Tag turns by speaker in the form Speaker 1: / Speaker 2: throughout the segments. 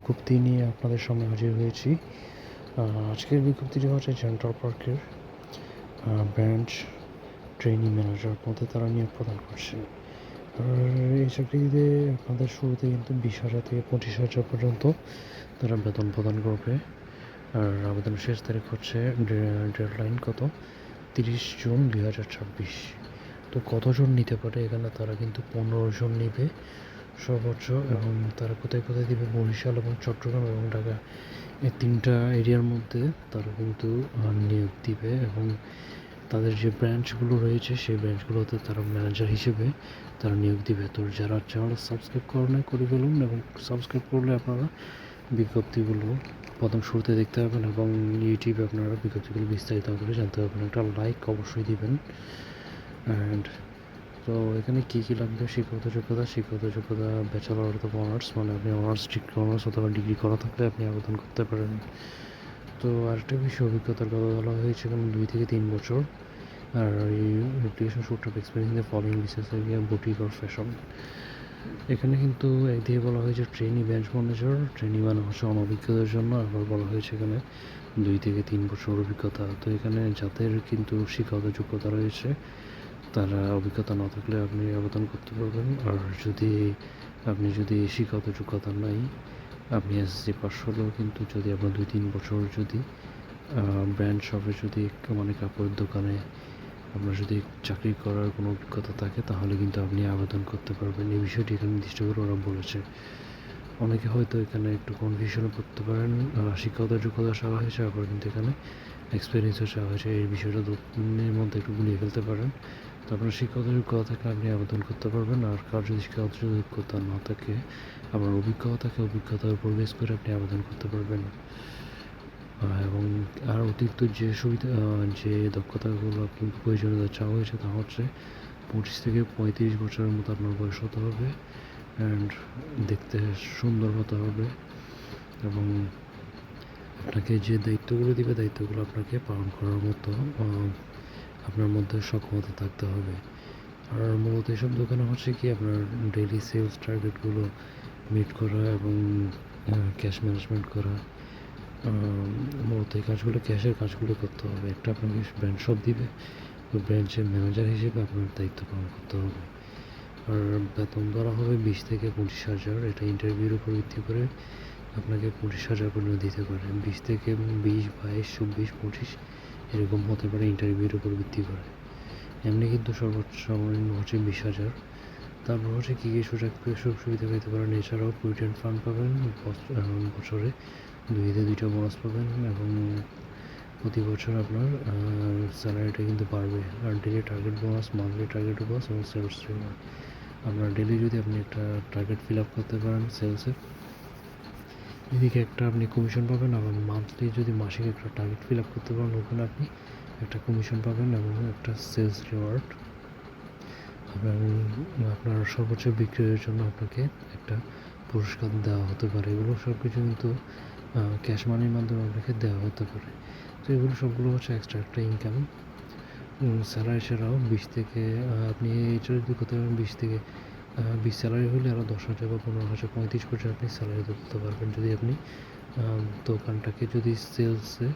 Speaker 1: বিজ্ঞপ্তি নিয়ে আপনাদের সামনে হাজির হয়েছি। আজকের বিজ্ঞপ্তিটি হচ্ছে সেন্ট্রাল পার্কের ব্রাঞ্চ ট্রেনিং ম্যানেজার পদে তারা নিয়োগ প্রদান করছে। আর এই চাকরিতে আপনাদের শুরুতে কিন্তু 20,000 থেকে 25,000 পর্যন্ত তারা বেতন প্রদান করবে। আর আবেদনের শেষ তারিখ হচ্ছে ডেডলাইন 30 জুন 2026। তো কতজন নিতে পারে এখানে তারা কিন্তু 15 জন নিবে সর্বোচ্চ। এবং তারা কোথায় কোথায় দিবে, বরিশাল এবং চট্টগ্রাম এবং ঢাকা, এই 3টা এরিয়ার মধ্যে তারা কিন্তু নিয়োগ দিবে। এবং তাদের যে ব্রাঞ্চগুলো রয়েছে সেই ব্রাঞ্চগুলোতে তারা ম্যানেজার হিসেবে তারা নিয়োগ দিবে। তো যারা চ্যানেল সাবস্ক্রাইব করে ফেলুন, এবং সাবস্ক্রাইব করলে আপনারা বিজ্ঞপ্তিগুলো প্রথম শুরুতে দেখতে পাবেন এবং ইউটিউবে আপনারা বিজ্ঞপ্তিগুলো বিস্তারিত করে জানতে পারবেন। একটা লাইক অবশ্যই দিবেন। অ্যান্ড তো এখানে কী কী লাগবে, শিক্ষাগত যোগ্যতা ব্যাচেলর অথবা অনার্স, মানে আপনি ডিগ্রি অনার্স অথবা ডিগ্রি করা থাকলে আপনি আবেদন করতে পারেন। তো আরেকটা বিষয়, অভিজ্ঞতার কথা বলা হয়েছে এখানে 2 থেকে 3 বছর। আর এই application should have experience in the following business area, boutique or fashion. এখানে কিন্তু একদিকে বলা হয়েছে ট্রেনি ব্রাঞ্চ ম্যানেজার, ট্রেনি মানে হচ্ছে অনভিজ্ঞতার জন্য, আবার বলা হয়েছে এখানে 2 থেকে 3 বছর অভিজ্ঞতা। তো এখানে যাদের কিন্তু শিক্ষাগত যোগ্যতা রয়েছে তারা, অভিজ্ঞতা না থাকলে আপনি আবেদন করতে পারবেন। আর যদি শিক্ষাগত যোগ্যতা নাই, আপনি এসএসসি পাস হলেও কিন্তু যদি আপনার 2-3 বছর যদি ব্র্যান্ড শপে যদি মানে কাপড়ের দোকানে আপনার যদি চাকরি করার কোনো অভিজ্ঞতা থাকে তাহলে কিন্তু আপনি আবেদন করতে পারবেন। এই বিষয়টি এখানে নির্দিষ্ট করে ওরা বলেছে। অনেকে হয়তো এখানে একটু কনফিউশনে পড়তে পারেন। শিক্ষাগত যোগ্যতা চাওয়া হয়েছে, আবার কিন্তু এখানে এক্সপিরিয়েন্সও চাওয়া হয়েছে। এই বিষয়টা দুটোর মধ্যে একটু গুলিয়ে ফেলতে পারেন। তো আপনার শিক্ষাগত যোগ্যতা থাকলে আপনি আবেদন করতে পারবেন। আর কার যদি শিক্ষাগত যোগ্যতা না থাকে, আপনার অভিজ্ঞতা থাকে, অভিজ্ঞতার উপর বেস করে আপনি আবেদন করতে পারবেন। এবং আর অতিরিক্ত যে যে দক্ষতাগুলো কিন্তু প্রয়োজনীয়তা চাওয়া হয়েছে তা হচ্ছে 25 থেকে 35 বছরের মতো আপনার বয়স হতে হবে, অ্যান্ড দেখতে সুন্দর হতে হবে, এবং আপনাকে যে দায়িত্বগুলো দিবে দায়িত্বগুলো আপনাকে পালন করার মতো আপনার মধ্যে সক্ষমতা থাকতে হবে। আর মূলত এসব দোকানে হচ্ছে কি আপনার ডেইলি সেলস টার্গেটগুলো মিট করা এবং ক্যাশ ম্যানেজমেন্ট করা, মূলত এই কাজগুলো, ক্যাশের কাজগুলো করতে হবে। একটা আপনাকে ব্র্যান্ড শপ দিবে, ওই ব্র্যাঞ্চের ম্যানেজার হিসেবে আপনার দায়িত্ব পালন করতে হবে। আর বেতন ধরা হবে 20 থেকে 25,000। এটা ইন্টারভিউর উপর ভিত্তি করে আপনাকে 25,000 পর্যন্ত দিতে পারে। 20 থেকে 20, 22, 24, 25 এরকম হতে পারে ইন্টারভিউর উপর ভিত্তি করে। এমনি কিন্তু সর্বনিম্ন হচ্ছে 20,000। তারপর হচ্ছে কী কী সুযোগ সুবিধা পেতে পারেন, এছাড়াও প্রভিডেন্ট ফান্ড পাবেন, বছরে 2টা বোনাস পাবেন, এবং প্রতি বছর আপনার স্যালারিটা কিন্তু বাড়বে। আর daily target bonus, monthly target bonus এবং সেলস রিওয়ার্ড। আপনার ডেলি যদি আপনি একটা টার্গেট ফিল আপ করতে পারেন সেলসের, এদিকে একটা আপনি কমিশন পাবেন। আবার মান্থলি যদি মাসিক একটা টার্গেট ফিল আপ করতে পারেন, ওখানে আপনি একটা কমিশন পাবেন এবং একটা সেলস রিওয়ার্ড। এবং আপনার সর্বোচ্চ বিক্রয়ের জন্য আপনাকে একটা পুরস্কার দেওয়া হতে পারে। এগুলো সব কিছু কিন্তু ক্যাশ মানির মাধ্যমে আপনাকে দেওয়া হতে পারে। তো এগুলো সবগুলো হচ্ছে এক্সট্রা একটা ইনকাম। স্যালারি ছাড়াও 20 থেকে আপনি এটা যদি করতে পারেন 20 স্যালারি হলে আরও 10,000 বা 15,000, 35 পর্যন্ত আপনি স্যালারি ধরতে পারবেন যদি আপনি দোকানটাকে যদি সেলসে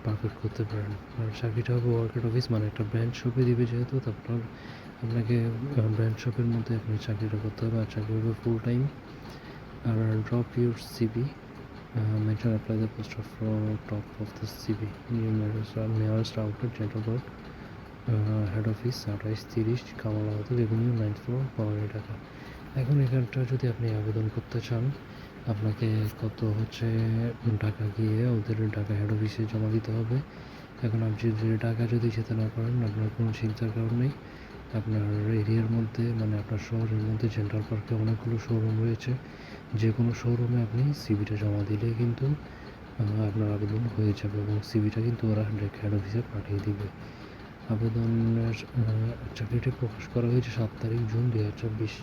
Speaker 1: পারফেক্ট করতে পারেন। আর চাকরিটা হবে ওয়ার্কেট অফিস, মানে একটা ব্র্যান্ড শপে দিবে যেহেতু, তারপর আপনাকে ব্র্যান্ড শপের মধ্যে আপনি চাকরিটা করতে হবে। আর চাকরি হবে ফুল টাইম। আর drop your CV, mention apply the post of top of the CV, nearest outlet, General Road, head office 2830 Kamalabad, revenue 9th floor, পনেরো টাকা। এখন এখানটা যদি আপনি আবেদন করতে চান, আপনাকে কত হচ্ছে টাকা গিয়ে ওদের ঢাকা হেড অফিসে জমা দিতে হবে। এখন আপনি যদি টাকা যদি যেতে না পারেন, আপনার কোনো চিন্তার কারণ নেই। আপনার এরিয়ার মধ্যে, মানে আপনার শহরের মধ্যে সেন্ট্রাল পার্কে অনেকগুলো শোরুম রয়েছে। যে কোনো শোরুমে আপনি সিভিটা জমা দিলে কিন্তু আপনার আবেদন হয়ে যাবে, এবং সিভিটা কিন্তু ওরা হেড অফিসে পাঠিয়ে দিবে। আবেদনের চাকরিটি প্রকাশ করা হয়েছে 7 তারিখ জুন 2024।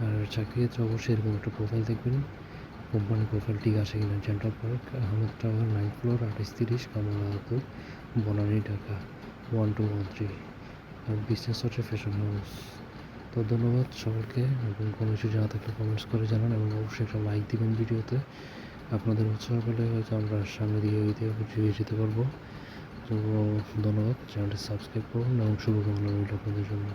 Speaker 1: আর চাকরির ক্ষেত্রে অবশ্যই এরকম একটা প্রোফাইল দেখবেন, কোম্পানির প্রোফাইল ঠিক আছে কিনা। Central Park, Ahmed Tower, 9th floor, 2830 Kamalahatur, Banani, Dhaka 1213। আর বিজনেস হচ্ছে ফ্যাশন হাউস। তো তো ধন্যবাদ সকলকে, এবং কোনো কিছু জানা থাকলে কমেন্টস করে জানান, এবং অবশ্যই একটা লাইক দিবেন ভিডিওতে। আপনাদের উৎসাহ পেলে হয়তো আমরা সামনে দিয়ে এগিয়ে যেতে পারবো। তো ধন্যবাদ, চ্যানেলটি সাবস্ক্রাইব করুন এবং শুভকামনা রইল আপনাদের জন্য।